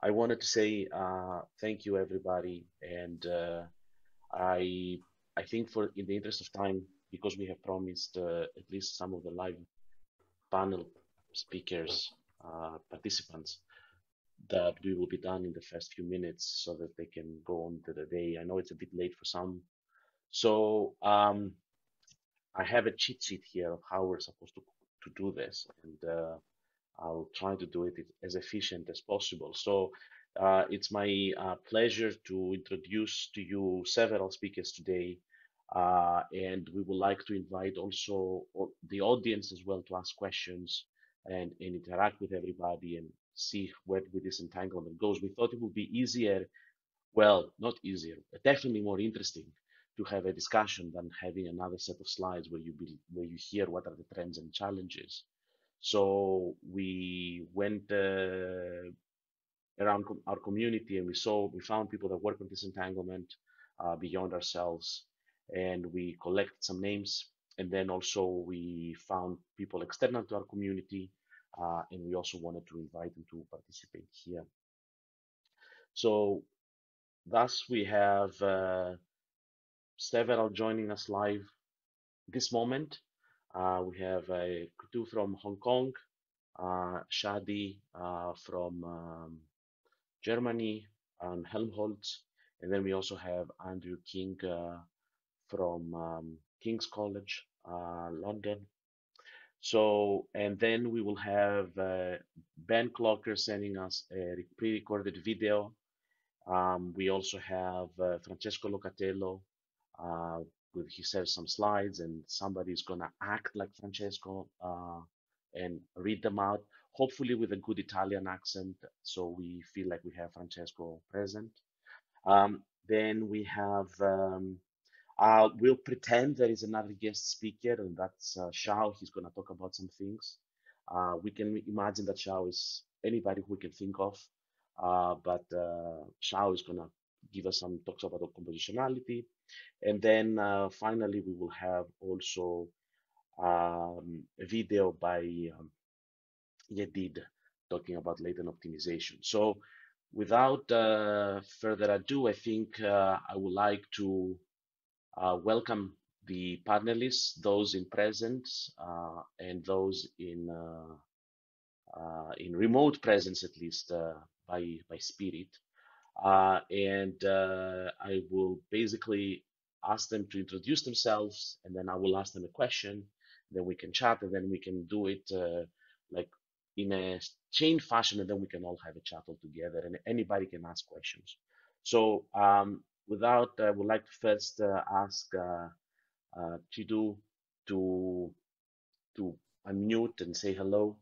I wanted to say thank you, everybody, and I I think for in the interest of time, because we have promised at least some of the live panel speakers, participants, that we will be done in the first few minutes so that they can go on to the day. I know it's a bit late for some, so I have a cheat sheet here of how we're supposed to do this, and I'll try to do it as efficient as possible. So it's my pleasure to introduce to you several speakers today, and we would like to invite also the audience as well to ask questions and interact with everybody and see where this entanglement goes. We thought it would be easier, well, not easier, but definitely more interesting to have a discussion than having another set of slides where you hear what are the trends and challenges. So we went around our community and we found people that work on disentanglement beyond ourselves, and we collected some names. And then also we found people external to our community, and we also wanted to invite them to participate here. So thus we have several joining us live this moment. We have Kutu from Hong Kong, Shadi from Germany, and Helmholtz, and then we also have Andrew King from King's College, London. So, and then we will have Ben Glocker sending us a pre-recorded video. We also have Francesco Locatello he says some slides, and somebody's gonna act like Francesco and read them out, hopefully with a good Italian accent, so we feel like we have Francesco present. Then we have, we'll pretend there is another guest speaker, and that's Shao. He's gonna talk about some things. We can imagine that Shao is anybody who we can think of, but Shao is gonna give us some talks about compositionality. And then finally, we will have also a video by Yedid talking about latent optimization. So without further ado, I think I would like to welcome the panelists, those in presence and those in remote presence, at least by spirit. And I will basically ask them to introduce themselves, and then I will ask them a question, then we can chat, and then we can do it like in a chain fashion, and then we can all have a chat all together, and anybody can ask questions. So without, I would like to first ask Chidu to unmute and say hello.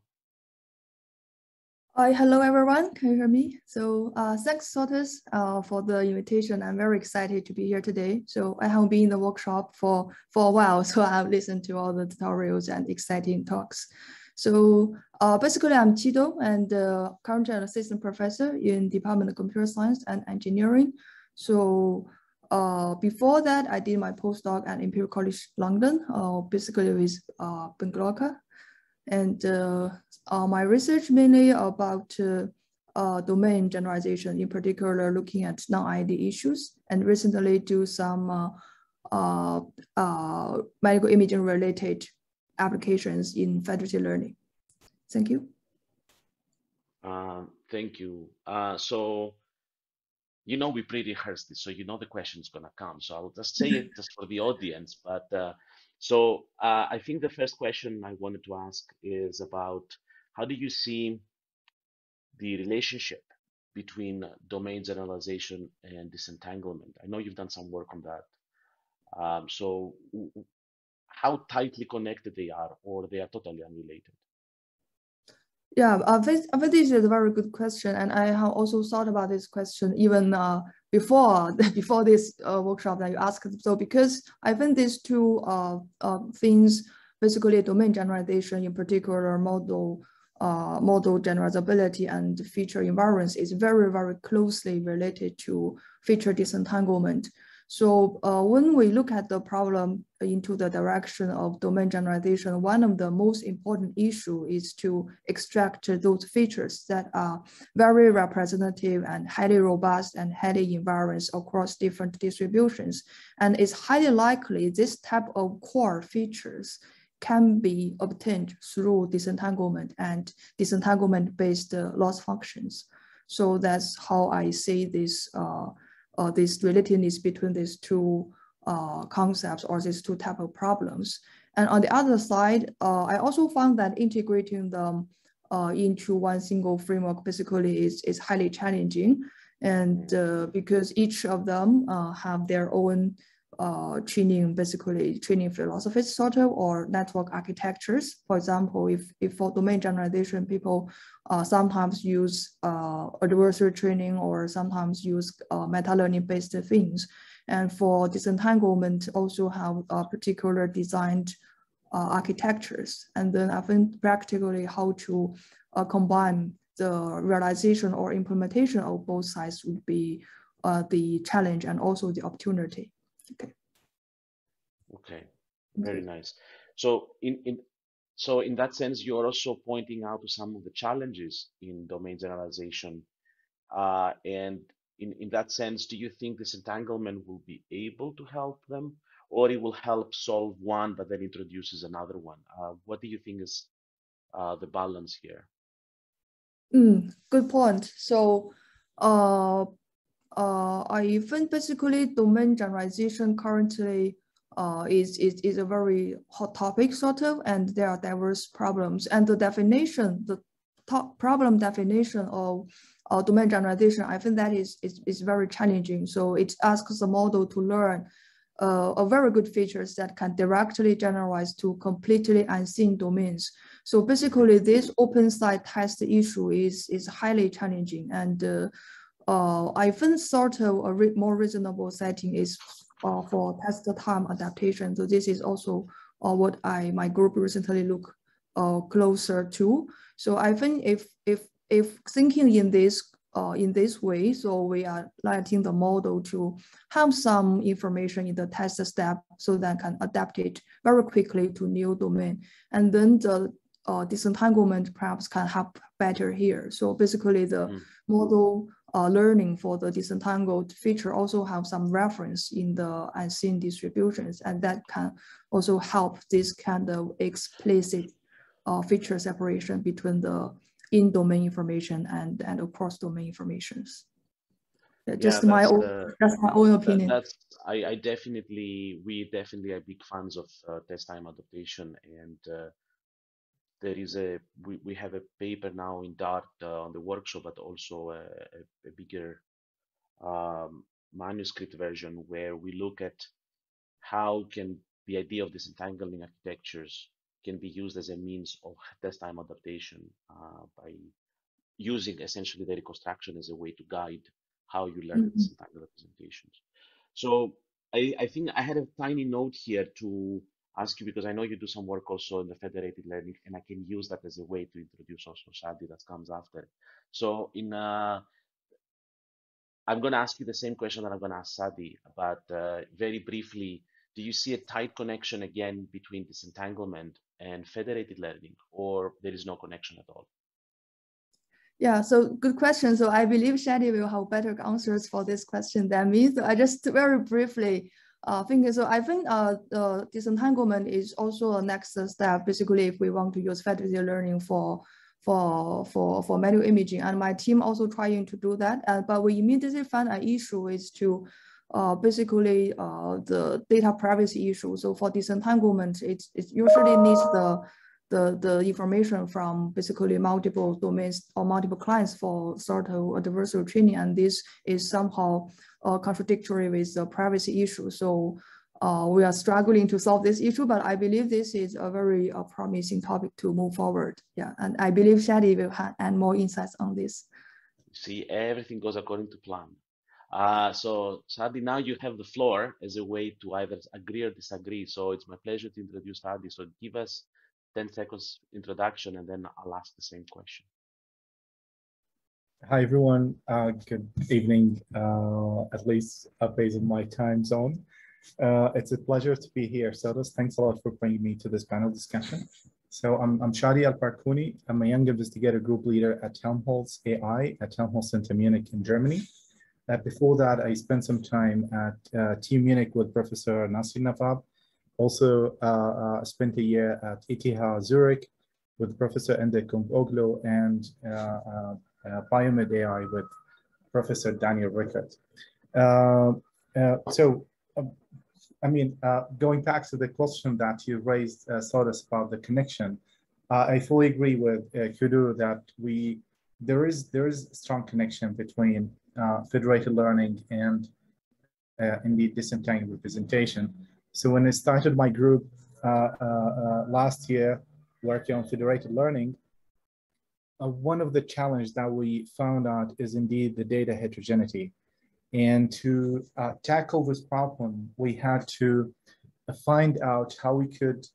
Hello, everyone. Can you hear me? So thanks, Sotis, for the invitation. I'm very excited to be here today. So I have been in the workshop for a while, so I've listened to all the tutorials and exciting talks. So basically, I'm Chido, and currently an assistant professor in Department of Computer Science and Engineering. So before that, I did my postdoc at Imperial College London, basically with Ben Glocker. And my research mainly about domain generalization, in particular looking at non-ID issues, and recently do some medical imaging related applications in federative learning. Thank you. Thank you. So, you know, we pre-rehearsed this, so you know the question is gonna come. So I'll just say it just for the audience, but so I think the first question I wanted to ask is about how do you see the relationship between domain generalization and disentanglement? I know you've done some work on that. So how tightly connected they are, or they are totally unrelated? Yeah, I think this is a very good question, and I have also thought about this question even before this workshop that you asked. So because I think these two things, basically domain generalization, in particular model generalizability and feature invariance, is very, very closely related to feature disentanglement. So when we look at the problem into the direction of domain generalization, one of the most important issue is to extract those features that are very representative and highly robust and highly invariant across different distributions. And it's highly likely this type of core features can be obtained through disentanglement and disentanglement-based loss functions. So that's how I see this this relatedness between these two concepts or these two type of problems. And on the other side, I also found that integrating them into one single framework basically is highly challenging. And because each of them have their own training philosophies sort of, or network architectures. For example, if for domain generalization, people sometimes use adversary training or sometimes use meta-learning based things. And for disentanglement, also have particular designed architectures. And then I think practically how to combine the realization or implementation of both sides would be the challenge and also the opportunity. Okay. Okay. Very nice. So in that sense, you're also pointing out to some of the challenges in domain generalization. And in that sense, do you think this entanglement will be able to help them, or it will help solve one, but then introduces another one? What do you think is the balance here? Good point. So I think basically domain generalization currently is a very hot topic sort of, and there are diverse problems. And the definition, the top problem definition of domain generalization, I think that is very challenging. So it asks the model to learn a very good features that can directly generalize to completely unseen domains. So basically this open site test issue is highly challenging, and I think sort of a more reasonable setting is for test time adaptation. So this is also what my group recently look closer to. So I think if thinking in this way, so we are letting the model to have some information in the test step so that can adapt it very quickly to new domain, and then the disentanglement perhaps can help better here. So basically the model learning for the disentangled feature also have some reference in the unseen distributions, and that can also help this kind of explicit feature separation between the in-domain information and across domain informations. Just my own opinion. We definitely are big fans of test time adaptation, and there is we have a paper now in Dart on the workshop, but also a bigger manuscript version where we look at how can the idea of disentangling architectures can be used as a means of test time adaptation by using essentially the reconstruction as a way to guide how you learn the disentangled representations. So I think I had a tiny note here to ask you, because I know you do some work also in the federated learning, and I can use that as a way to introduce also Shadi that comes after. So I'm going to ask you the same question that I'm going to ask Shadi, but very briefly, do you see a tight connection again between disentanglement and federated learning, or there is no connection at all? Yeah, so good question. So I believe Shadi will have better answers for this question than me. So I just very briefly think, so I think disentanglement is also a next step, basically, if we want to use federated learning for manual imaging. And my team also trying to do that. But we immediately find an issue is to basically the data privacy issue. So for disentanglement, it usually needs the information from basically multiple domains or multiple clients for sort of adversarial training, and this is somehow contradictory with the privacy issue. So we are struggling to solve this issue, but I believe this is a very promising topic to move forward. Yeah, and I believe Shadi will add more insights on this. See, everything goes according to plan. So Shadi, now you have the floor as a way to either agree or disagree. So it's my pleasure to introduce Shadi. So give us 10 seconds introduction, and then I'll ask the same question. Hi, everyone. Good evening, at least based on my time zone. It's a pleasure to be here. Sodas, thanks a lot for bringing me to this panel discussion. So I'm Shadi Albarqouni. I'm a young investigator group leader at Helmholtz AI at Helmholtz Center Munich in Germany. Before that, I spent some time at TU Munich with Professor Nasir Navab. Also spent a year at ETH Zurich with Professor Ende Kumboglu and Biomed AI with Professor Daniel Rickert. Going back to the question that you raised, Sodas, about the connection, I fully agree with Kudu that there is a strong connection between federated learning and indeed disentangled representation. So when I started my group last year working on federated learning, one of the challenges that we found out is indeed the data heterogeneity. And to tackle this problem, we had to find out how we could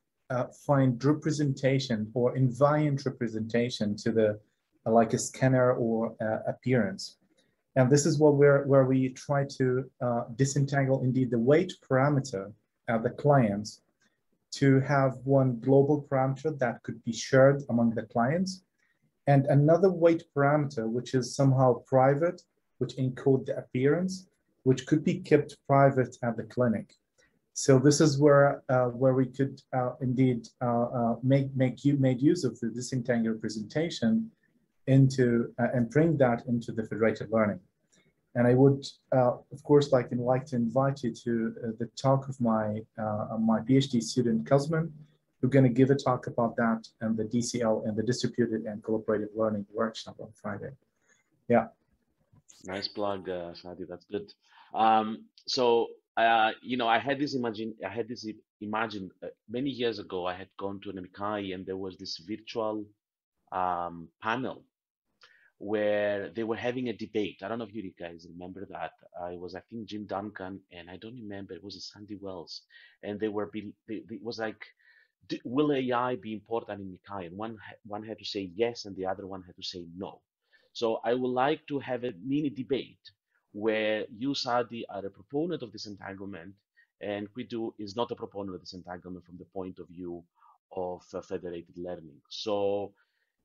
find representation or invariant representation to the like a scanner or appearance. And this is where we try to disentangle indeed the weight parameter of the clients to have one global parameter that could be shared among the clients, and another weight parameter, which is somehow private, which encode the appearance, which could be kept private at the clinic. So this is where we could indeed make use of the disentangled representation into and bring that into the federated learning. And I would, of course, like to invite you to the talk of my PhD student Kazman, who's going to give a talk about that and the DCL and the distributed and collaborative learning workshop on Friday. Yeah. Nice plug, Shadi. That's good. I had this imagine many years ago. I had gone to an MKI and there was this virtual panel where they were having a debate. I don't know if you guys remember that. It was, I think, Jim Duncan, and I don't remember, it was Sandy Wells. And it was like, will AI be important in Mikai? And one had to say yes, and the other one had to say no. So I would like to have a mini debate where you, Sadi, are a proponent of disentanglement, and Quidu is not a proponent of disentanglement from the point of view of federated learning. So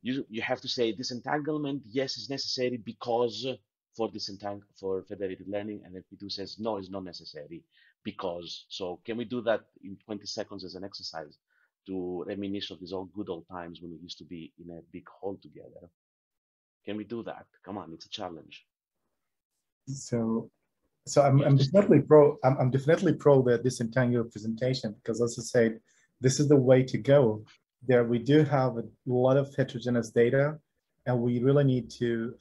you have to say disentanglement, yes, is necessary because for federated learning, and then Quidu says no, it's not necessary because. So can we do that in 20 seconds as an exercise to reminisce of these good old times when we used to be in a big hall together? Can we do that? Come on, it's a challenge. So I'm definitely pro. I'm definitely pro the disentangled representation, because, as I said, this is the way to go. There we do have a lot of heterogeneous data, and we really need to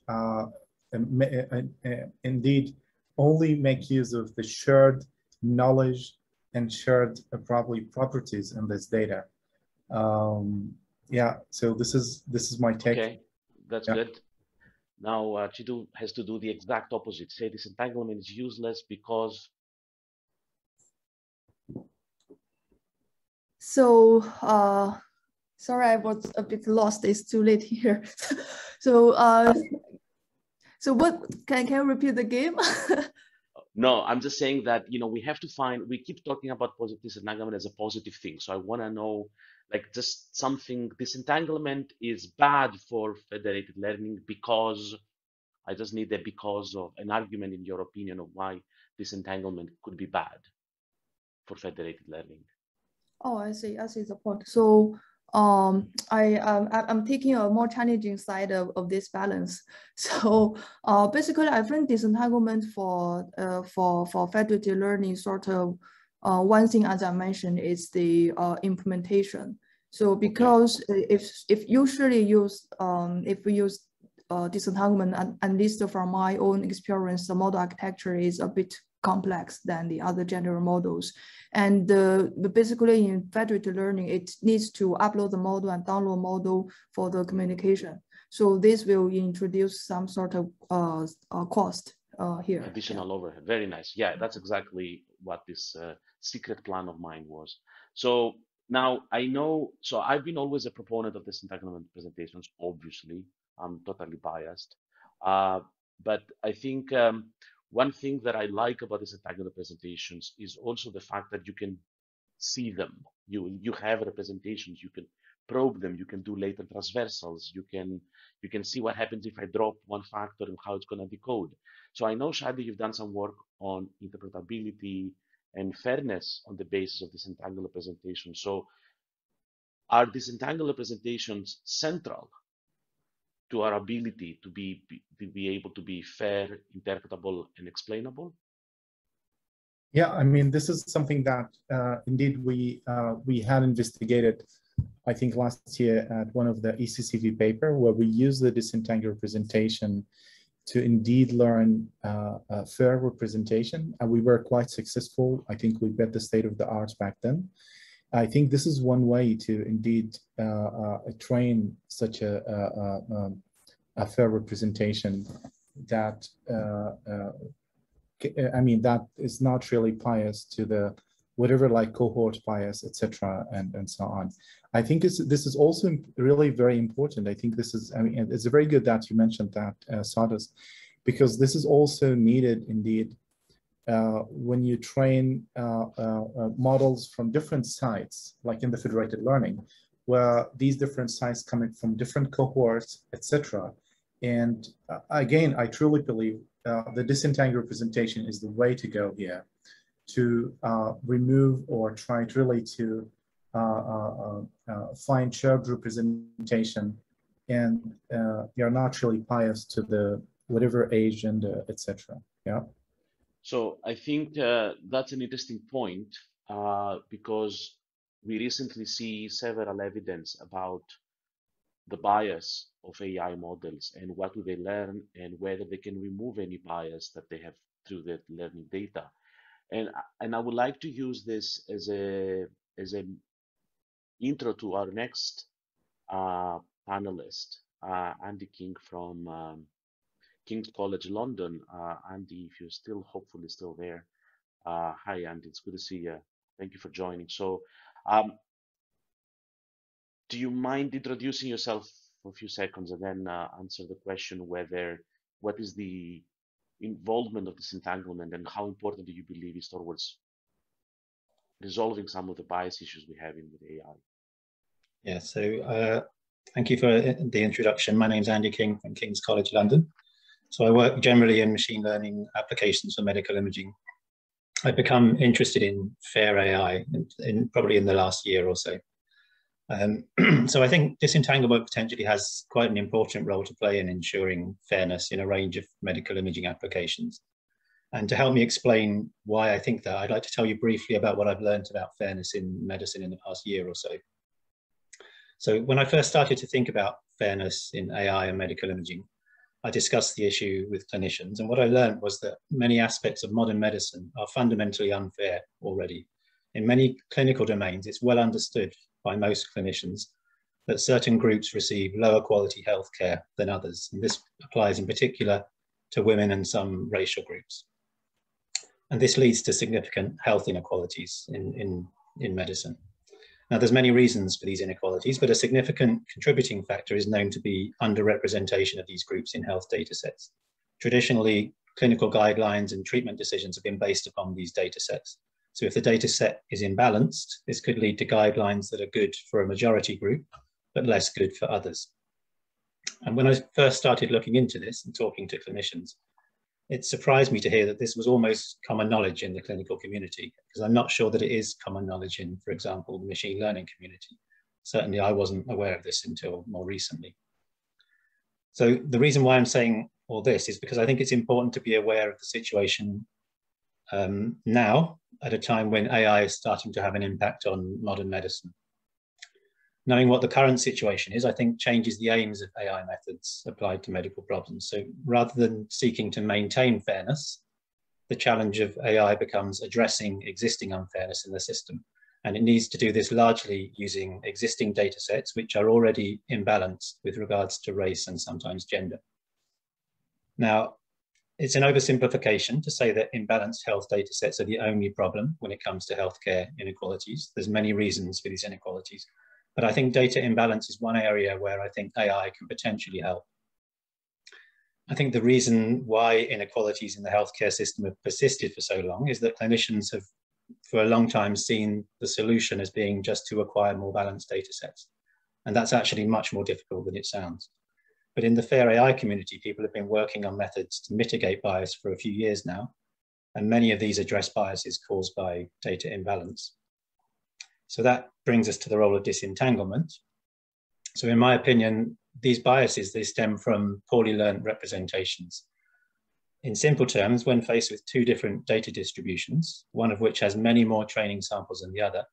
indeed only make use of the shared knowledge and shared properties in this data. Yeah, so this is my take. Okay, that's good. Now Chidu has to do the exact opposite. Say disentanglement is useless because. So sorry, I was a bit lost. It's too late here. So what can you repeat the game? No, I'm just saying that we have to we keep talking about positive disentanglement as a positive thing. So I want to know, like, just something, disentanglement is bad for federated learning because I just need because of an argument in your opinion of why disentanglement could be bad for federated learning. Oh, I see the point. So I'm taking a more challenging side of this balance. So basically, I think disentanglement for federated learning sort of one thing, as I mentioned, is the implementation. So because if usually use if we use disentanglement, at least from my own experience, the model architecture is a bit complex than the other general models. And basically in federated learning, it needs to upload the model and download model for the communication. So this will introduce some sort of cost here. Additional overhead. Very nice. Yeah, that's exactly what this secret plan of mine was. So now I know, so I've been always a proponent of disentanglement presentations, obviously. I'm totally biased. But I think one thing that I like about these entangled representations is also the fact that you can see them. You have representations. You can probe them. You can do latent transversals. You can see what happens if I drop one factor and how it's going to decode. So I know, Shadi, you've done some work on interpretability and fairness on the basis of this entangled representation. So are these entangled representations central to our ability to be able to be fair, interpretable, and explainable? Yeah, I mean, this is something that indeed we had investigated, I think last year at one of the ECCV paper, where we used the disentangled representation to indeed learn a fair representation, and we were quite successful. I think we bet the state of the art back then. I think this is one way to indeed train such a fair representation that I mean, that is not really biased to the whatever, like cohort bias, etc., and so on. I think this is also really very important. I think this is, I mean, it's very good that you mentioned that, Sawdust, because this is also needed indeed when you train models from different sites, like in the federated learning, where these different sites coming from different cohorts, etc. And again, I truly believe the disentangled representation is the way to go here, to remove or try really to find shared representation, and you're not really biased to the whatever age and etc. Yeah. So I think that's an interesting point because we recently see several evidence about the bias of AI models and what do they learn and whether they can remove any bias that they have through the learning data. And I would like to use this as an intro to our next panelist, Andy King from King's College London. Andy, if you're still hopefully still there. Hi, Andy. It's good to see you. Thank you for joining. So, do you mind introducing yourself for a few seconds and then answer the question what is the involvement of this entanglement and how important do you believe is towards resolving some of the bias issues we have in with AI? Yeah, so thank you for the introduction. My name is Andy King from King's College London. So I work generally in machine learning applications for medical imaging. I've become interested in fair AI probably in the last year or so. So I think disentanglement potentially has quite an important role to play in ensuring fairness in a range of medical imaging applications. And to help me explain why I think that, I'd like to tell you briefly about what I've learned about fairness in medicine in the past year or so. So when I first started to think about fairness in AI and medical imaging, I discussed the issue with clinicians, and what I learned was that many aspects of modern medicine are fundamentally unfair already. In many clinical domains, it's well understood by most clinicians that certain groups receive lower quality healthcare than others, and this applies in particular to women and some racial groups. And this leads to significant health inequalities in medicine. Now, there's many reasons for these inequalities, but a significant contributing factor is known to be underrepresentation of these groups in health data sets. Traditionally, clinical guidelines and treatment decisions have been based upon these data sets. So if the data set is imbalanced, this could lead to guidelines that are good for a majority group, but less good for others. And when I first started looking into this and talking to clinicians, it surprised me to hear that this was almost common knowledge in the clinical community, because I'm not sure that it is common knowledge in, for example, the machine learning community. Certainly, I wasn't aware of this until more recently. So the reason why I'm saying all this is because I think it's important to be aware of the situation now, at a time when AI is starting to have an impact on modern medicine. Knowing what the current situation is, I think changes the aims of AI methods applied to medical problems. So rather than seeking to maintain fairness, the challenge of AI becomes addressing existing unfairness in the system. And it needs to do this largely using existing data sets, which are already imbalanced with regards to race and sometimes gender. Now, it's an oversimplification to say that imbalanced health data sets are the only problem when it comes to healthcare inequalities. There's many reasons for these inequalities. But I think data imbalance is one area where I think AI can potentially help. I think the reason why inequalities in the healthcare system have persisted for so long is that clinicians have for a long time seen the solution as being just to acquire more balanced data sets. And that's actually much more difficult than it sounds. But in the fair AI community, people have been working on methods to mitigate bias for a few years now. And many of these address biases caused by data imbalance. So that brings us to the role of disentanglement. So in my opinion, these biases, they stem from poorly learned representations. In simple terms, when faced with two different data distributions, one of which has many more training samples than the other,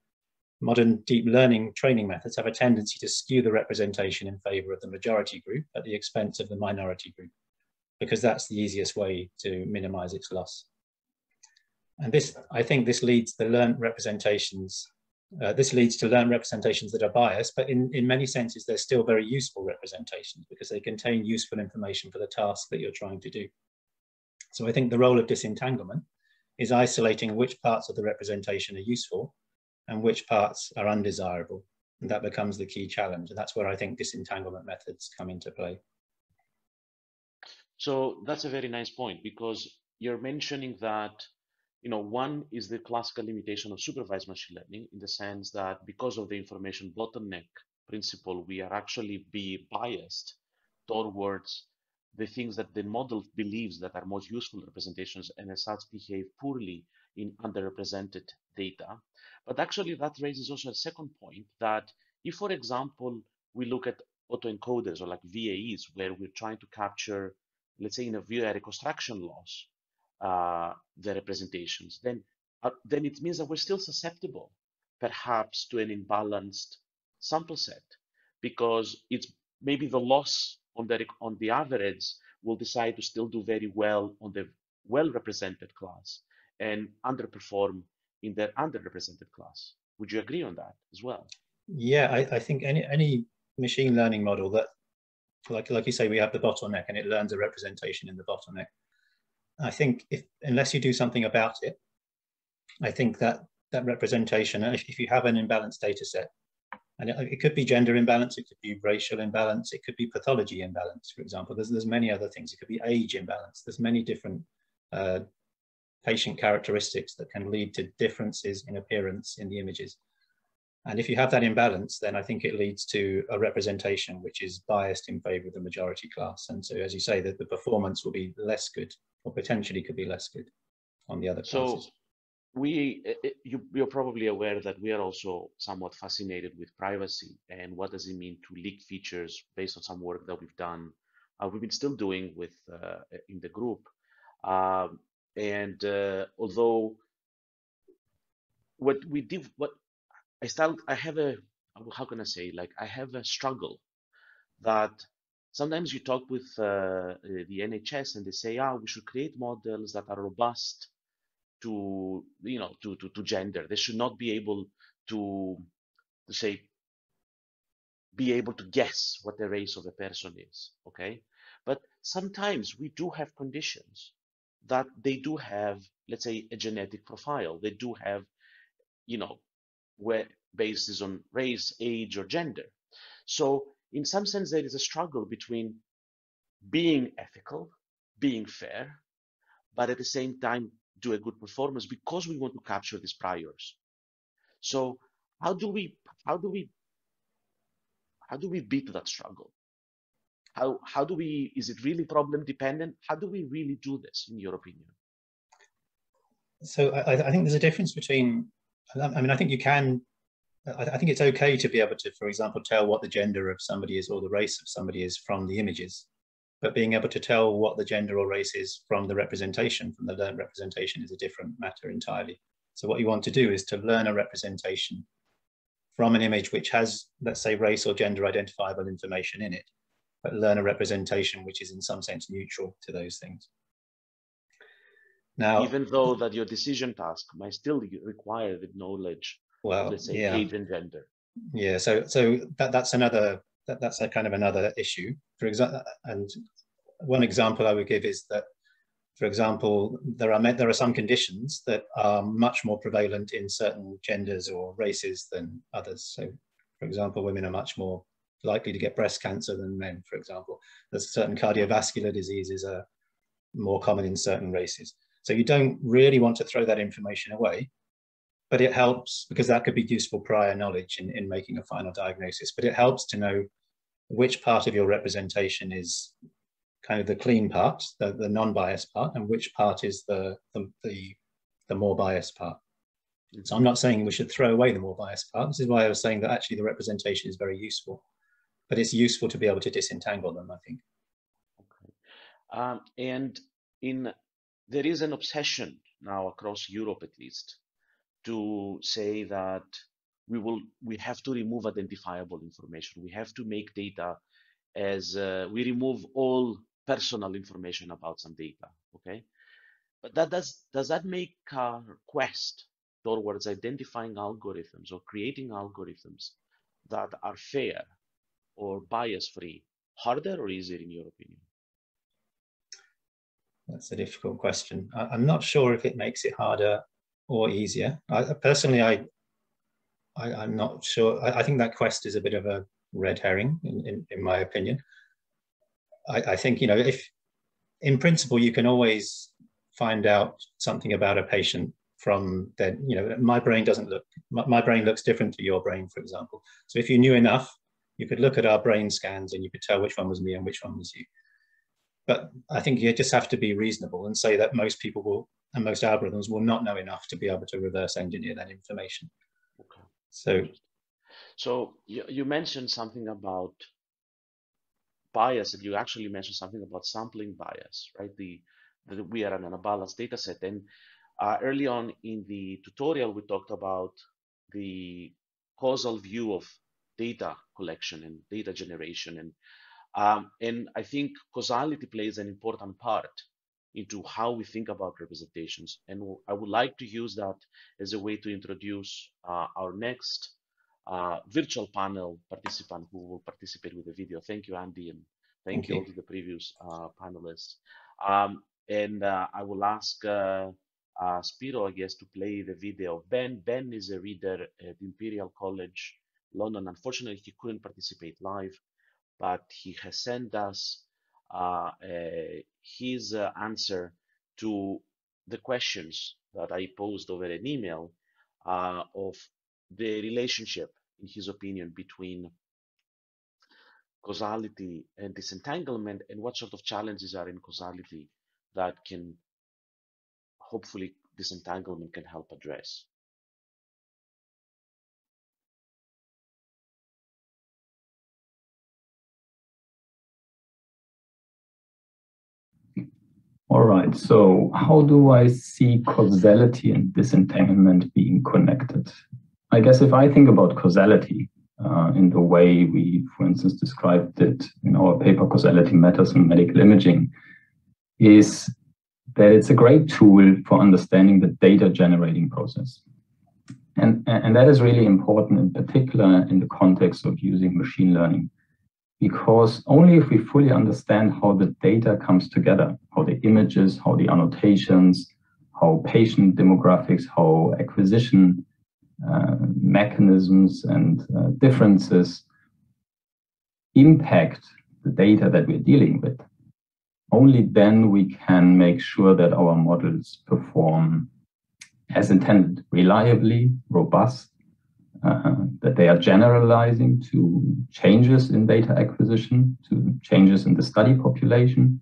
modern deep learning training methods have a tendency to skew the representation in favor of the majority group at the expense of the minority group, because that's the easiest way to minimize its loss. And this, I think this leads to learned representations. This leads to learned representations that are biased, but in many senses, they're still very useful representations because they contain useful information for the task that you're trying to do. So I think the role of disentanglement is isolating which parts of the representation are useful and which parts are undesirable. And that becomes the key challenge. And that's where I think disentanglement methods come into play. So that's a very nice point, because you're mentioning that, one is the classical limitation of supervised machine learning, in the sense that because of the information bottleneck principle, we are actually be biased towards the things that the model believes that are most useful representations, and as such behave poorly in underrepresented data. But actually that raises also a second point, that if, for example, we look at autoencoders or like VAEs, where we're trying to capture, let's say in a VAE reconstruction loss, the representations, then it means that we're still susceptible, perhaps, to an imbalanced sample set, because it's maybe the loss on the average will decide to still do very well on the well-represented class and underperform in their underrepresented class. Would you agree on that as well? Yeah, I think any machine learning model that, like you say, we have the bottleneck and it learns a representation in the bottleneck. I think unless you do something about it, I think that representation, if you have an imbalanced data set, and it could be gender imbalance, it could be racial imbalance, it could be pathology imbalance, for example. There's many other things. It could be age imbalance. There's many different patient characteristics that can lead to differences in appearance in the images. And if you have that imbalance, then I think it leads to a representation which is biased in favor of the majority class. And so, as you say, that the performance will be less good, or potentially could be less good on the other classes. So you're probably aware that we are also somewhat fascinated with privacy and what does it mean to leak features based on some work that we've done. We've been still doing with in the group. Although what we did, I have a, how can I say, like I have a struggle that sometimes you talk with the NHS and they say, we should create models that are robust to gender. They should not be able to be able to guess what the race of a person is. Okay, but sometimes we do have conditions that they do have, let's say, a genetic profile. They do have, where basis on race, age, or gender. So in some sense, there is a struggle between being ethical, being fair, but at the same time do a good performance, because we want to capture these priors. So how do we beat that struggle? How do we, is it really problem dependent? How do we really do this, in your opinion? So I think there's a difference between, I mean, I think you can, I think it's okay to be able to, for example, tell what the gender of somebody is or the race of somebody is from the images. But being able to tell what the gender or race is from the representation, from the learned representation, is a different matter entirely. So what you want to do is to learn a representation from an image which has, let's say, race or gender identifiable information in it, but learn a representation which is in some sense neutral to those things. Now, even though that your decision task might still require the knowledge of, let's say, age and gender. Yeah, so that's another, that's a kind of another issue. For example, and one example I would give is that, for example, there are some conditions that are much more prevalent in certain genders or races than others. So, for example, women are much more likely to get breast cancer than men, for example. There's certain cardiovascular diseases are more common in certain races. So you don't really want to throw that information away, but it helps because that could be useful prior knowledge in making a final diagnosis. But it helps to know which part of your representation is kind of the clean part, the non-biased part, and which part is the more biased part. So I'm not saying we should throw away the more biased part. This is why I was saying that actually the representation is very useful, but it's useful to be able to disentangle them, I think. Okay. And there is an obsession now across Europe, at least, to say that we have to remove identifiable information. We have to make data as we remove all personal information about some data. Okay, but does that make our quest towards identifying algorithms or creating algorithms that are fair or bias-free harder or easier, in your opinion? That's a difficult question. I'm not sure if it makes it harder or easier. Personally, I'm not sure. I think that quest is a bit of a red herring, in my opinion. I think, if in principle you can always find out something about a patient from that, my brain looks different to your brain, for example. So if you knew enough, you could look at our brain scans and you could tell which one was me and which one was you. But I think you just have to be reasonable and say that most people and most algorithms will not know enough to be able to reverse engineer that information. Okay. So you mentioned something about bias, and you actually mentioned something about sampling bias, right? That we are an unbalanced data set. And early on in the tutorial, we talked about the causal view of data collection and data generation. And I think causality plays an important part into how we think about representations. And I would like to use that as a way to introduce our next virtual panel participant who will participate with the video. Thank you, Andy, and thank you all to the previous panelists. And I will ask Spiro, I guess, to play the video of Ben. Ben is a reader at Imperial College London. Unfortunately, he couldn't participate live, but he has sent us his answer to the questions that I posed over an email of the relationship, in his opinion, between causality and disentanglement, and what sort of challenges are in causality that can hopefully disentanglement can help address. All right, so how do I see causality and disentanglement being connected? I guess if I think about causality in the way we, for instance, described it in our paper, Causality Matters in Medical Imaging, is that it's a great tool for understanding the data generating process. And that is really important, in particular in the context of using machine learning. Because only if we fully understand how the data comes together, how the images, how the annotations, how patient demographics, how acquisition mechanisms and differences impact the data that we're dealing with, only then we can make sure that our models perform as intended, reliably, robust, that they are generalizing to changes in data acquisition, to changes in the study population.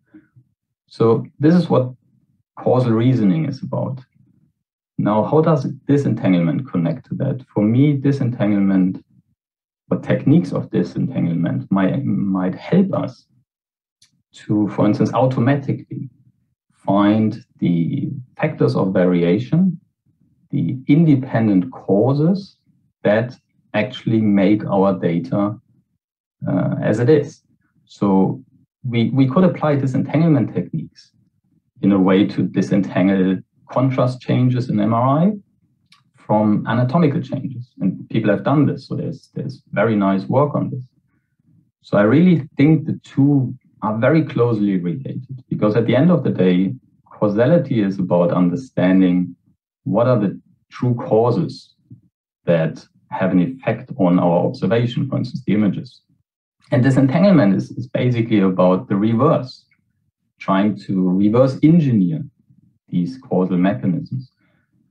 So this is what causal reasoning is about. Now, how does disentanglement connect to that? For me, disentanglement, or techniques of disentanglement might help us to, for instance, automatically find the factors of variation, the independent causes that actually make our data as it is. So we could apply disentanglement techniques in a way to disentangle contrast changes in MRI from anatomical changes. And people have done this, so there's very nice work on this. So I really think the two are very closely related, because at the end of the day, causality is about understanding what are the true causes that have an effect on our observation, for instance, the images. And disentanglement is basically about the reverse, trying to reverse engineer these causal mechanisms.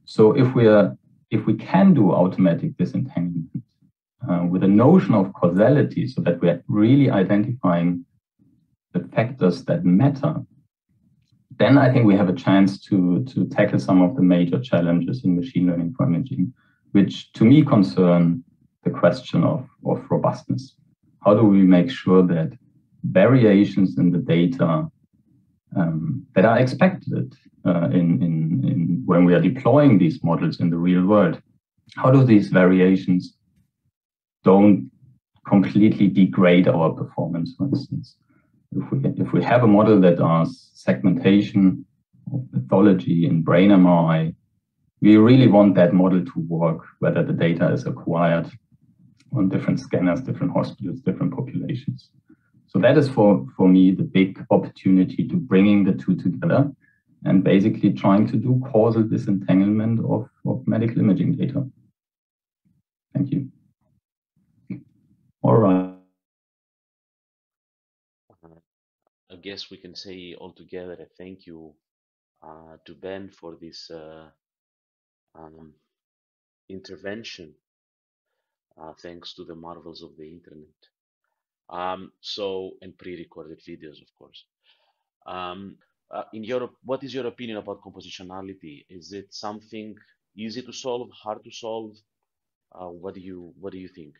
So if we can do automatic disentanglement with a notion of causality, so that we're really identifying the factors that matter, then I think we have a chance to tackle some of the major challenges in machine learning for imaging, which to me concern the question of robustness. How do we make sure that variations in the data that are expected when we are deploying these models in the real world, how do these variations don't completely degrade our performance, for instance? If we have a model that asks segmentation of pathology in brain MRI, we really want that model to work, whether the data is acquired on different scanners, different hospitals, different populations. So that is for me the big opportunity to bringing the two together and basically trying to do causal disentanglement of medical imaging data. Thank you. All right. I guess we can say all together a thank you to Ben for this intervention, thanks to the marvels of the internet. And pre-recorded videos, of course. In Europe, what is your opinion about compositionality? Is it something easy to solve, hard to solve? What do you think?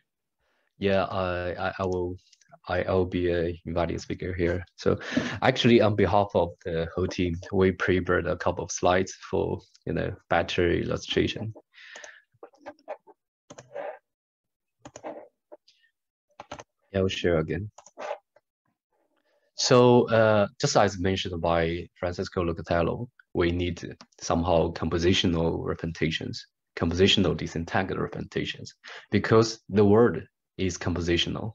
Yeah, I will be a invited speaker here. So actually, on behalf of the whole team, we prepared a couple of slides for better illustration. Yeah, I'll share again. So just as mentioned by Francisco Locatello, we need somehow compositional representations, compositional disentangled representations, because the word is compositional,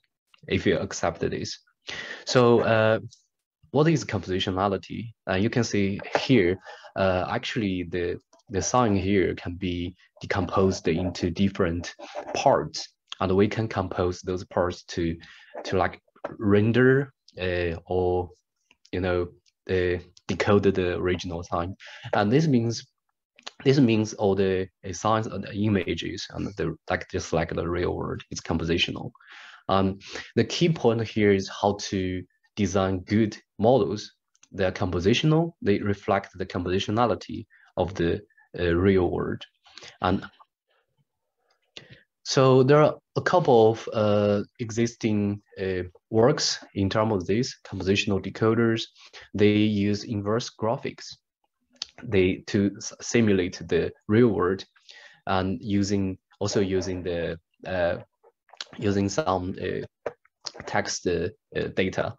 if you accept this. So what is compositionality? You can see here, actually the sign here can be decomposed into different parts, and we can compose those parts to like render or decode the original sign. And this means all the signs and the images and just like the real world is compositional. The key point here is how to design good models. They are compositional. They reflect the compositionality of the real world. And so there are a couple of existing works in terms of this compositional decoders. They use inverse graphics to simulate the real world, and using some text data,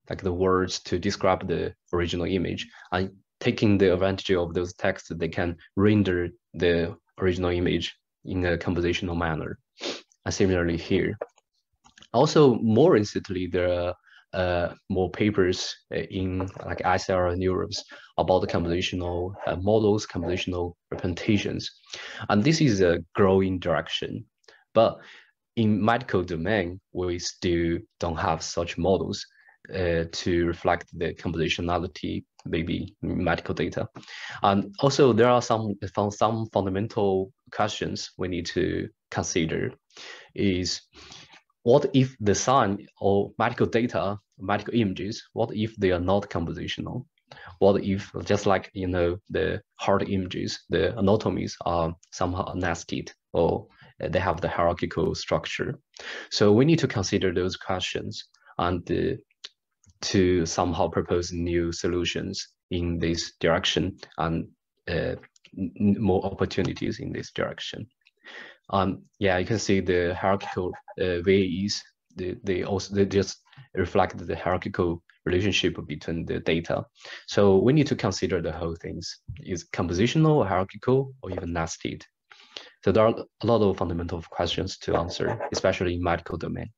like the words to describe the original image, and taking the advantage of those texts, they can render the original image in a compositional manner. And similarly here. Also, more recently, there are more papers in like ICR and Europe about the compositional models, compositional representations. And this is a growing direction. But in medical domain, we still don't have such models to reflect the compositionality, maybe medical data. And also there are some fundamental questions we need to consider. Is what if the sign or medical data, medical images, what if they are not compositional? What if, just like the heart images, the anatomies are somehow nested, or they have the hierarchical structure? So we need to consider those questions and to somehow propose new solutions in this direction, and more opportunities in this direction. Yeah, you can see the hierarchical VAEs. They just reflect the hierarchical relationship between the data. So we need to consider the whole things. Is compositional, hierarchical, or even nested? So there are a lot of fundamental questions to answer, especially in medical domain.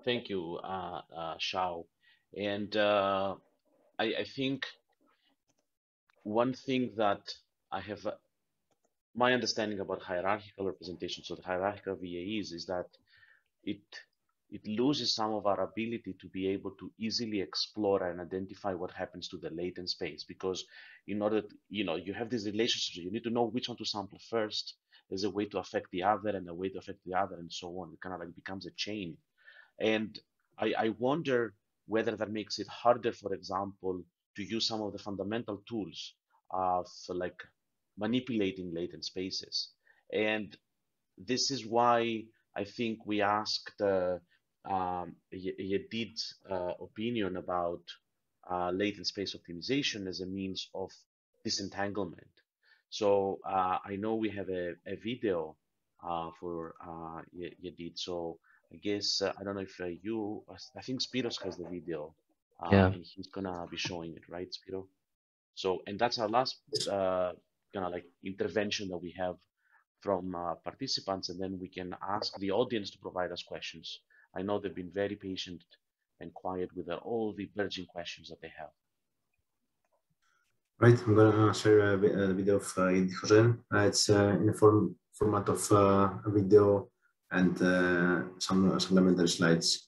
Thank you, Shao. And I think one thing that I have, my understanding about hierarchical representation, so the hierarchical VAEs, is that it it loses some of our ability to be able to easily explore and identify what happens to the latent space, because in order to, you have these relationships, you need to know which one to sample first. There's a way to affect the other and a way to affect the other, and so on. It kind of like becomes a chain. And I wonder whether that makes it harder, for example, to use some of the fundamental tools for like manipulating latent spaces. And this is why I think we asked Yedid's opinion about latent space optimization as a means of disentanglement. So I know we have a video for Yedid. So I guess I don't know if I think Spiros has the video, Yeah. and he's gonna be showing it, right, Spiro? So, and that's our last kind of like intervention that we have from participants, and then we can ask the audience to provide us questions. I know they've been very patient and quiet with all the burgeoning questions that they have. Right, I'm gonna share a video of Yedid Hoshen. It's in the format of a video and some supplementary slides.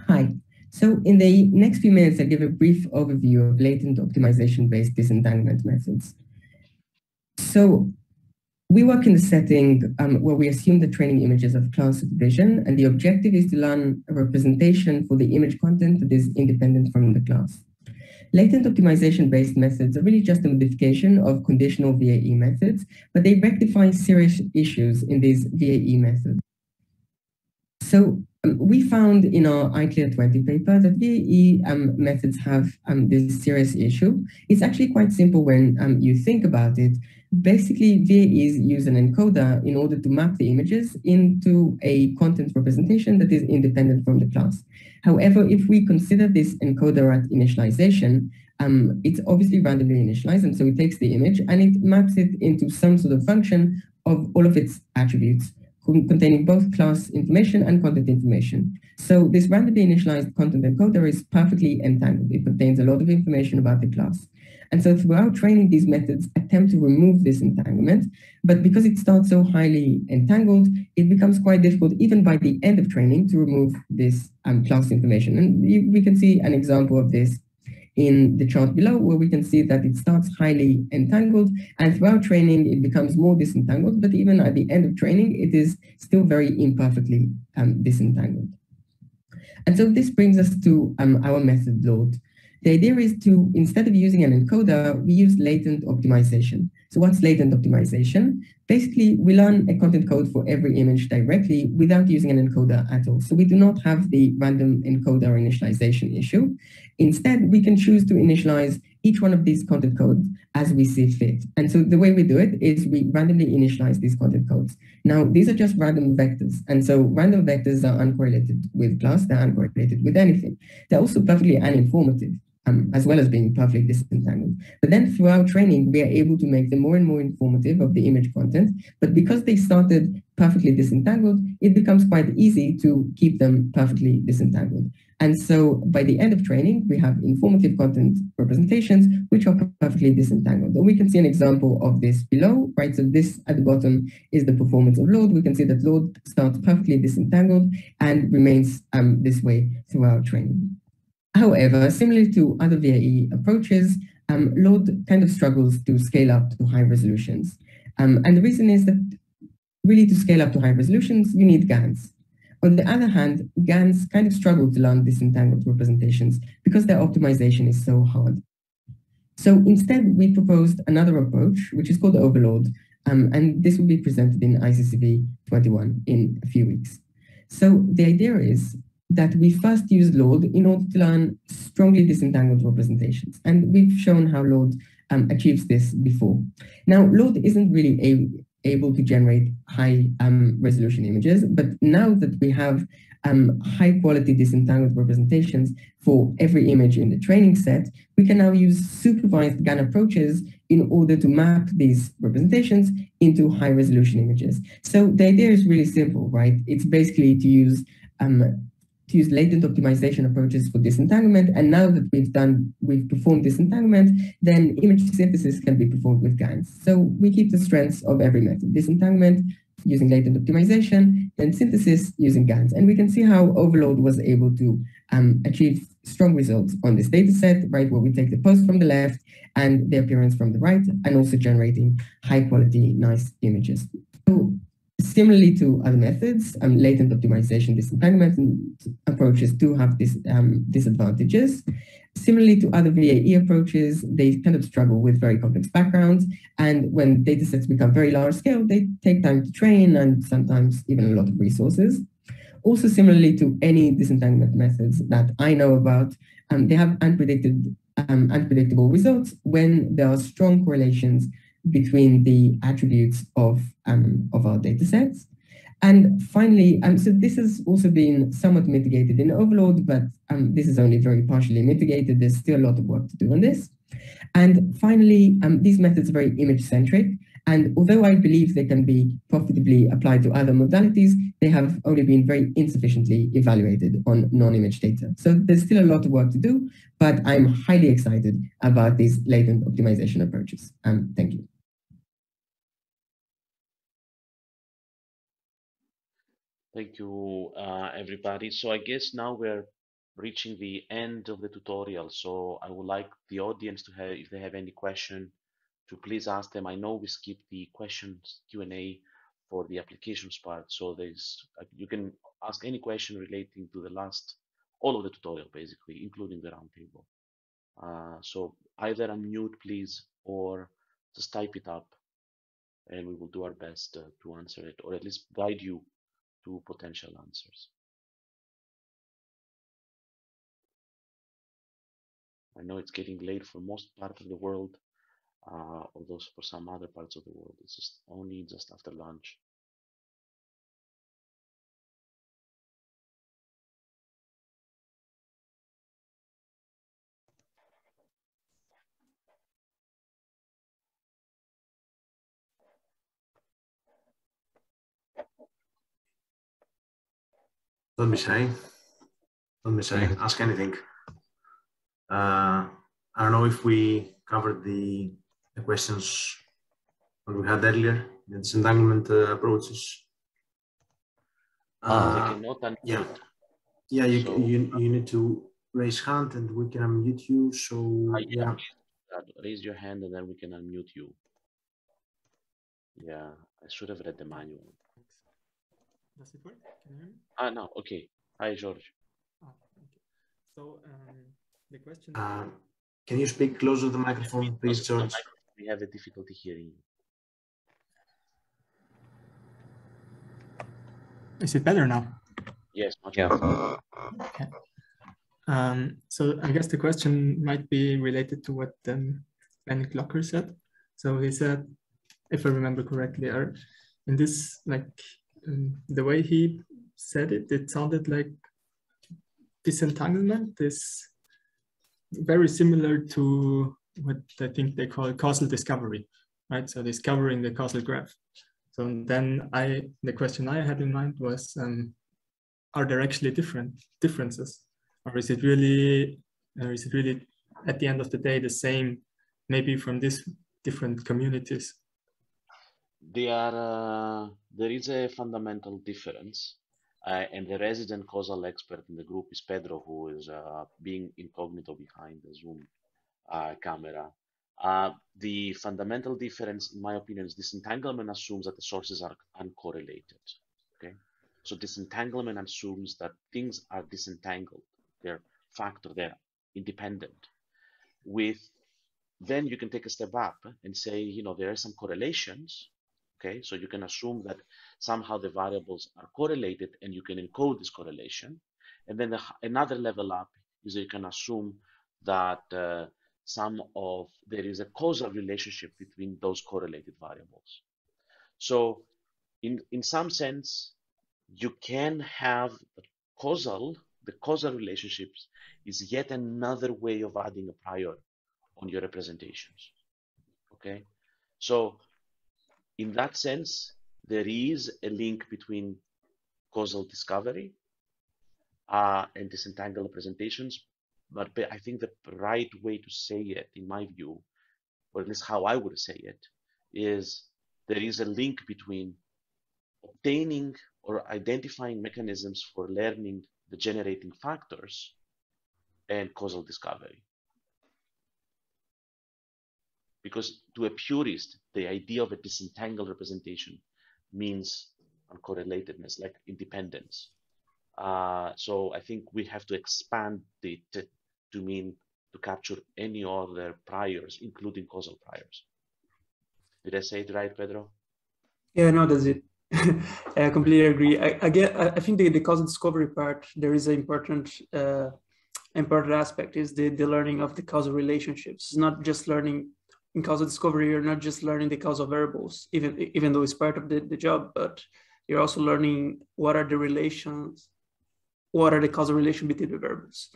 Hi. So in the next few minutes, I'll give a brief overview of latent optimization-based disentanglement methods. So we work in the setting where we assume the training images of class supervision, and the objective is to learn a representation for the image content that is independent from the class. Latent optimization-based methods are really just a modification of conditional VAE methods, but they rectify serious issues in these VAE methods. So we found in our ICLR 20 paper that VAE methods have this serious issue. It's actually quite simple when you think about it. Basically, VAEs use an encoder in order to map the images into a content representation that is independent from the class. However, if we consider this encoder at initialization, it's obviously randomly initialized, and so it takes the image and it maps it into some sort of function of all of its attributes, containing both class information and content information. So this randomly initialized content encoder is perfectly entangled. It contains a lot of information about the class. And so throughout training, these methods attempt to remove this entanglement, but because it starts so highly entangled, it becomes quite difficult even by the end of training to remove this class information. And we can see an example of this in the chart below, where we can see that it starts highly entangled, and throughout training, it becomes more disentangled, but even at the end of training, it is still very imperfectly disentangled. And so this brings us to our method load. The idea is to, instead of using an encoder, we use latent optimization. So what's latent optimization? Basically, we learn a content code for every image directly without using an encoder at all. So we do not have the random encoder initialization issue. Instead, we can choose to initialize each one of these content codes as we see fit. And so the way we do it is we randomly initialize these content codes. Now, these are just random vectors. And so random vectors are uncorrelated with class, they're uncorrelated with anything. They're also perfectly uninformative, as well as being perfectly disentangled. But then throughout training, we are able to make them more and more informative of the image content. But because they started perfectly disentangled, it becomes quite easy to keep them perfectly disentangled. And so by the end of training, we have informative content representations, which are perfectly disentangled. And we can see an example of this below, right? So this at the bottom is the performance of load. We can see that load starts perfectly disentangled and remains this way throughout training. However, similarly to other VAE approaches, load kind of struggles to scale up to high resolutions. And the reason is that really to scale up to high resolutions, you need GANs. On the other hand, GANs kind of struggle to learn disentangled representations because their optimization is so hard. So instead, we proposed another approach, which is called overload. And this will be presented in ICCV 21 in a few weeks. So the idea is that we first use load in order to learn strongly disentangled representations. And we've shown how load achieves this before. Now, load isn't really able to generate high resolution images, but now that we have high quality disentangled representations for every image in the training set, we can now use supervised GAN approaches in order to map these representations into high resolution images. So the idea is really simple, right? It's basically to use to use latent optimization approaches for disentanglement. And now that we've performed disentanglement, then image synthesis can be performed with GANs. So we keep the strengths of every method: disentanglement using latent optimization, then synthesis using GANs. And we can see how Overload was able to achieve strong results on this data set, right, where we take the post from the left and the appearance from the right, and also generating high quality, nice images. So similarly to other methods, latent optimization disentanglement approaches do have disadvantages. Similarly to other VAE approaches, they kind of struggle with very complex backgrounds. And when data sets become very large scale, they take time to train and sometimes even a lot of resources. Also, similarly to any disentanglement methods that I know about, they have unpredictable results when there are strong correlations between the attributes of our data sets. And finally, so this has also been somewhat mitigated in Overload, but this is only very partially mitigated. There's still a lot of work to do on this. And finally, these methods are very image-centric. And although I believe they can be profitably applied to other modalities, they have only been very insufficiently evaluated on non-image data. So there's still a lot of work to do, but I'm highly excited about these latent optimization approaches. Thank you. Thank you, everybody. So I guess now we're reaching the end of the tutorial. So I would like the audience to have, if they have any question, to please ask them. I know we skipped the questions Q&A for the applications part. So there's, you can ask any question relating to the last, all of the tutorial basically, including the roundtable. So either unmute please, or just type it up and we will do our best to answer it, or at least guide you to potential answers. I know it's getting late for most part of the world, although for some other parts of the world, it's just only just after lunch. Don't be shy. Don't be shy. Ask anything. I don't know if we covered the questions that we had earlier, the disentanglement approaches. They cannot unmute. Yeah, So, you need to raise hand and we can unmute you. So yeah. Raise your hand and then we can unmute you. Yeah, I should have read the manual. Does it work? Can you hear me? No, okay. Hi, George. Thank you. So the question. Can you speak closer to the microphone, please, George? We have a difficulty hearing you. Is it better now? Yes, much better. Okay. So I guess the question might be related to what Glocker said. So he said, if I remember correctly, in this, like the way he said it, it sounded like disentanglement is very similar to what I think they call causal discovery, right? So discovering the causal graph. So then the question I had in mind was, are there actually differences? Or is it really at the end of the day the same, maybe from these different communities? There is a fundamental difference, and the resident causal expert in the group is Pedro, who is being incognito behind the Zoom camera. The fundamental difference, in my opinion, is disentanglement assumes that the sources are uncorrelated. Okay, so disentanglement assumes that things are disentangled, they're factor, they're independent. Then you can take a step up and say, you know, there are some correlations. Okay, so you can assume that somehow the variables are correlated and you can encode this correlation. And then another level up is that you can assume that there is a causal relationship between those correlated variables. So in some sense, you can have the causal relationships is yet another way of adding a prior on your representations. Okay, so in that sense, there is a link between causal discovery and disentangle representations. But I think the right way to say it, in my view, or at least how I would say it, is there is a link between obtaining or identifying mechanisms for learning the generating factors and causal discovery. Because to a purist, the idea of a disentangled representation means uncorrelatedness, like independence. So I think we have to expand it to mean to capture any other priors, including causal priors. Did I say it right, Pedro? Yeah, no, that's it. I completely agree. I think the causal discovery part, there is an important aspect is the learning of the causal relationships. It's not just learning in causal discovery, you're not just learning the causal variables, even though it's part of the job, but you're also learning what are the relations, what are the causal relations between the variables.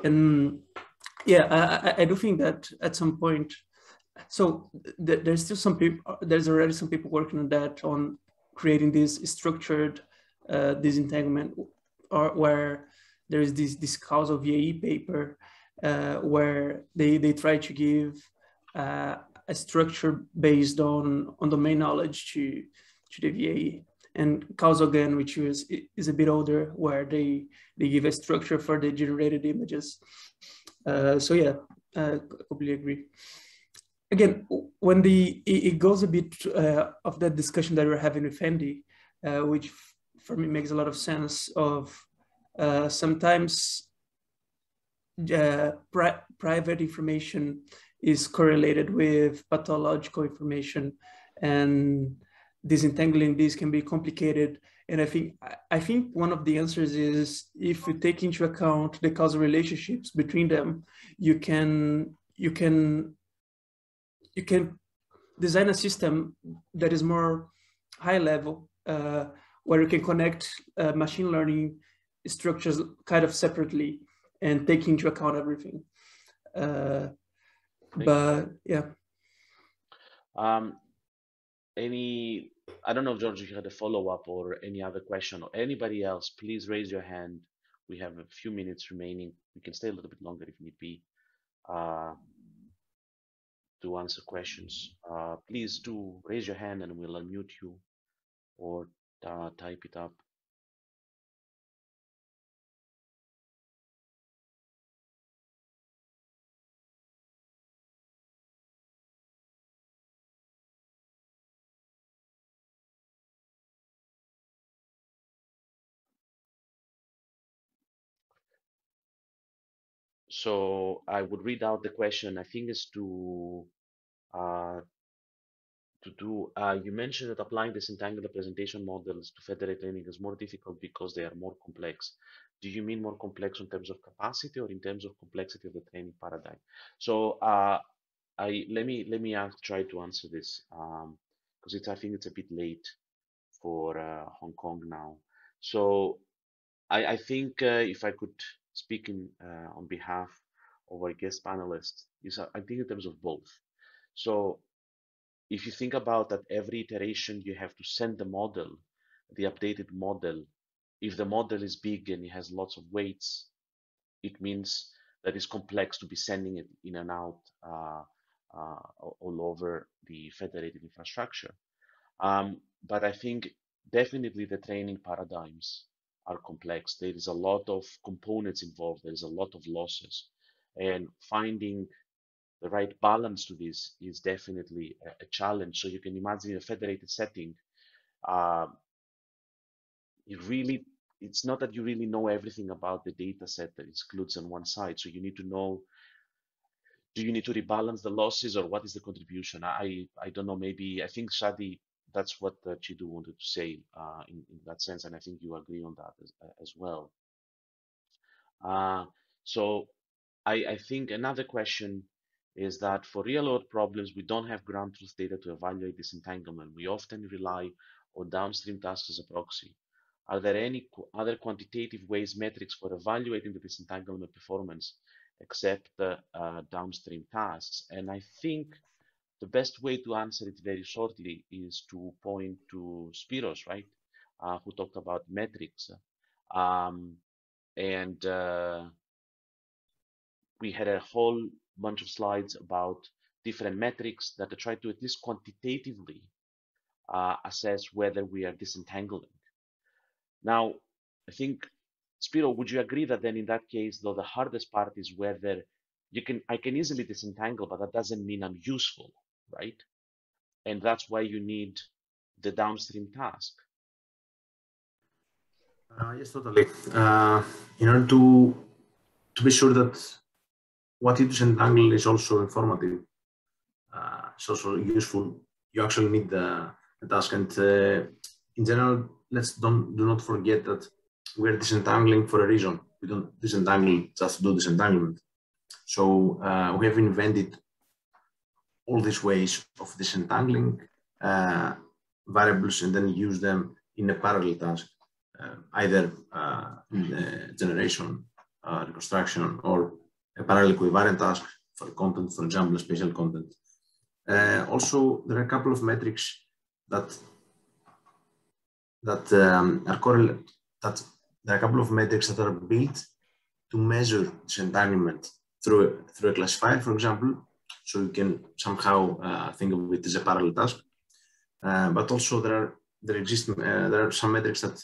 And yeah, I do think that at some point, so there's still some people, there's already some people working on that, on creating this structured disentanglement, or where there is this causal VAE paper where they try to give a structure based on domain knowledge to the VAE. And causal, again, which is a bit older, where they give a structure for the generated images. So yeah, I completely agree. Again, when it goes a bit of that discussion that we're having with Andy, which for me makes a lot of sense, of sometimes private information is correlated with pathological information, and disentangling this can be complicated. And I think one of the answers is, if you take into account the causal relationships between them, you can design a system that is more high level, where you can connect machine learning structures kind of separately and take into account everything. But yeah. I don't know, George, if you had a follow-up or any other question, or anybody else, please raise your hand. We have a few minutes remaining. We can stay a little bit longer if need be to answer questions. Please do raise your hand and we'll unmute you, or type it up. So I would read out the question. I think is to do, you mentioned that applying disentangled representation models to federated learning is more difficult because they are more complex. Do you mean more complex in terms of capacity or in terms of complexity of the training paradigm? So let me try to answer this because I think it's a bit late for Hong Kong now. So I think if I could speak on behalf of our guest panelists, I think in terms of both. So if you think about that, every iteration you have to send the model, the updated model. If the model is big and it has lots of weights, it means that it's complex to be sending it in and out all over the federated infrastructure. But I think definitely the training paradigms are complex. There is a lot of components involved. There is a lot of losses, and finding the right balance to this is definitely a challenge. So you can imagine in a federated setting, it's not that you really know everything about the data set that excludes on one side. So you need to know, do you need to rebalance the losses, or what is the contribution? I don't know, maybe, I think Shadi, that's what Chidu wanted to say in that sense, and I think you agree on that as well. So I think another question is that for real world problems, we don't have ground truth data to evaluate disentanglement. We often rely on downstream tasks as a proxy. Are there any other quantitative ways, metrics for evaluating the disentanglement performance except the downstream tasks? And I think the best way to answer it very shortly is to point to Spiros, right? Who talked about metrics. and we had a whole bunch of slides about different metrics that try to at least quantitatively assess whether we are disentangling. Now, I think, Spiro, would you agree that then in that case, though, the hardest part is whether I can easily disentangle, but that doesn't mean I'm useful, right? And that's why you need the downstream task. Yes, totally. In order to be sure that what you disentangle is also informative, it's also useful, you actually need the task. And in general, do not forget that we're disentangling for a reason. We don't disentangle just to do disentanglement. So we have invented all these ways of disentangling variables and then use them in a parallel task, either in generation, reconstruction, or a parallel equivariant task for content, for example, spatial content. Also, there are a couple of metrics that are correlated. That there are a couple of metrics that are built to measure disentanglement through a classifier, for example. So you can somehow think of it as a parallel task. But also there are some metrics that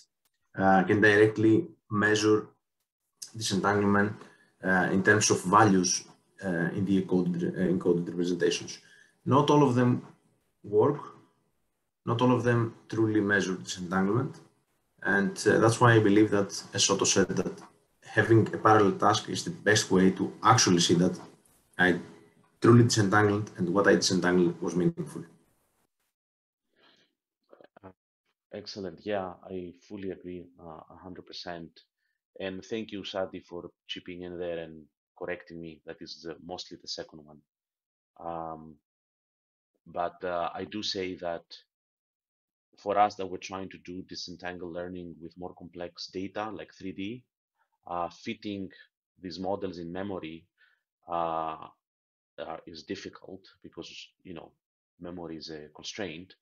can directly measure disentanglement in terms of values in the encoded representations. Not all of them work. Not all of them truly measure disentanglement. And that's why I believe that, as Soto said, that having a parallel task is the best way to actually see that I truly disentangled and what I disentangled was meaningful. Excellent. Yeah, I fully agree, 100%. And thank you, Shadi, for chipping in there and correcting me. That is mostly the second one. But I do say that for us that we're trying to do disentangle learning with more complex data like 3D, fitting these models in memory is difficult because, you know, memory is a constraint.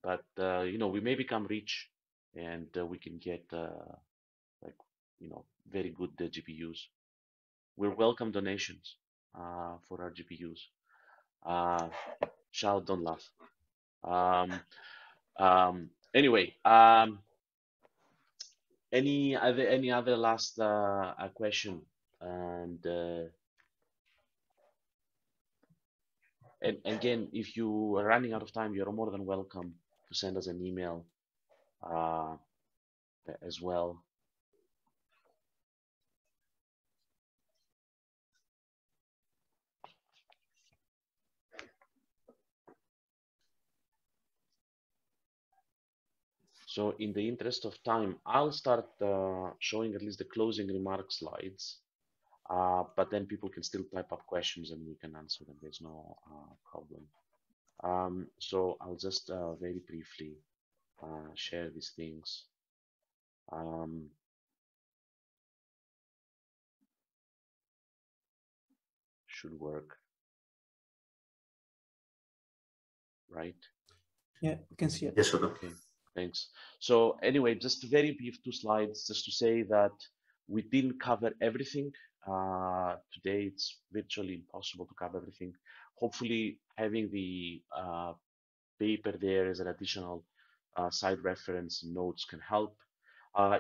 But you know, we may become rich and we can get like, you know, very good GPUs. We'll welcome donations for our GPUs. Shao, don't laugh. Anyway, any other last question? And again, if you are running out of time, you're more than welcome to send us an email as well. So in the interest of time, I'll start showing at least the closing remarks slides, but then people can still type up questions and we can answer them. There's no problem. So I'll just very briefly share these things. Should work, right? Yeah, we can see it. Yes, sir. Okay, thanks. So anyway, just very brief 2 slides just to say that we didn't cover everything. Today it's virtually impossible to cover everything. Hopefully having the paper there as an additional side reference notes can help.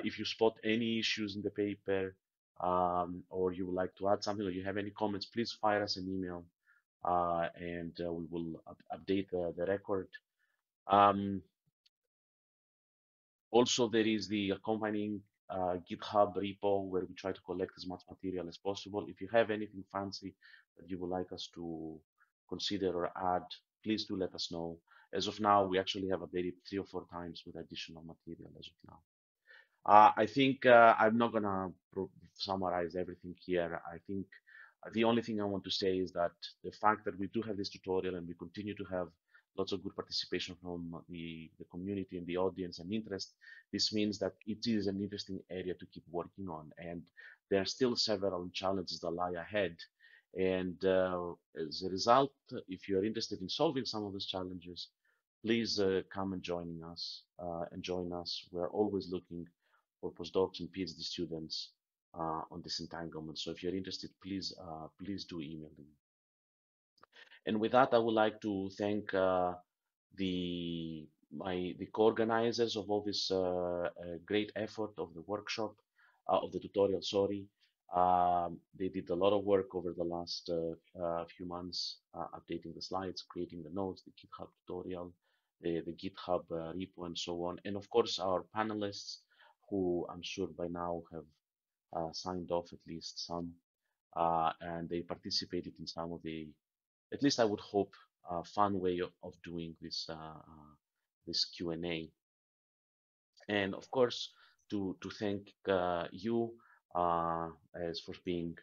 If you spot any issues in the paper or you would like to add something or you have any comments, please fire us an email and we will update the record. Also, there is the accompanying GitHub repo where we try to collect as much material as possible. If you have anything fancy that you would like us to consider or add, please do let us know. As of now, we actually have updated 3 or 4 times with additional material as of now. I think I'm not gonna summarize everything here. I think the only thing I want to say is that the fact that we do have this tutorial and we continue to have lots of good participation from the community and the audience and interest, this means that it is an interesting area to keep working on. And there are still several challenges that lie ahead. And as a result, if you're interested in solving some of these challenges, please come and join us. We're always looking for postdocs and PhD students on disentanglement. So if you're interested, please do email them. And with that, I would like to thank the co-organizers of all this great effort of the workshop, of the tutorial, sorry. They did a lot of work over the last few months, updating the slides, creating the notes, the GitHub tutorial, the GitHub repo, and so on. And of course, our panelists, who I'm sure by now have signed off, at least some, and they participated in some of the, at least I would hope, fun way of doing this this Q&A. And of course, to thank you as for being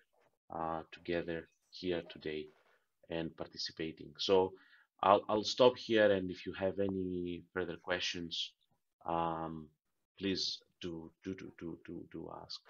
together here today and participating. So I'll stop here, and if you have any further questions, please do ask.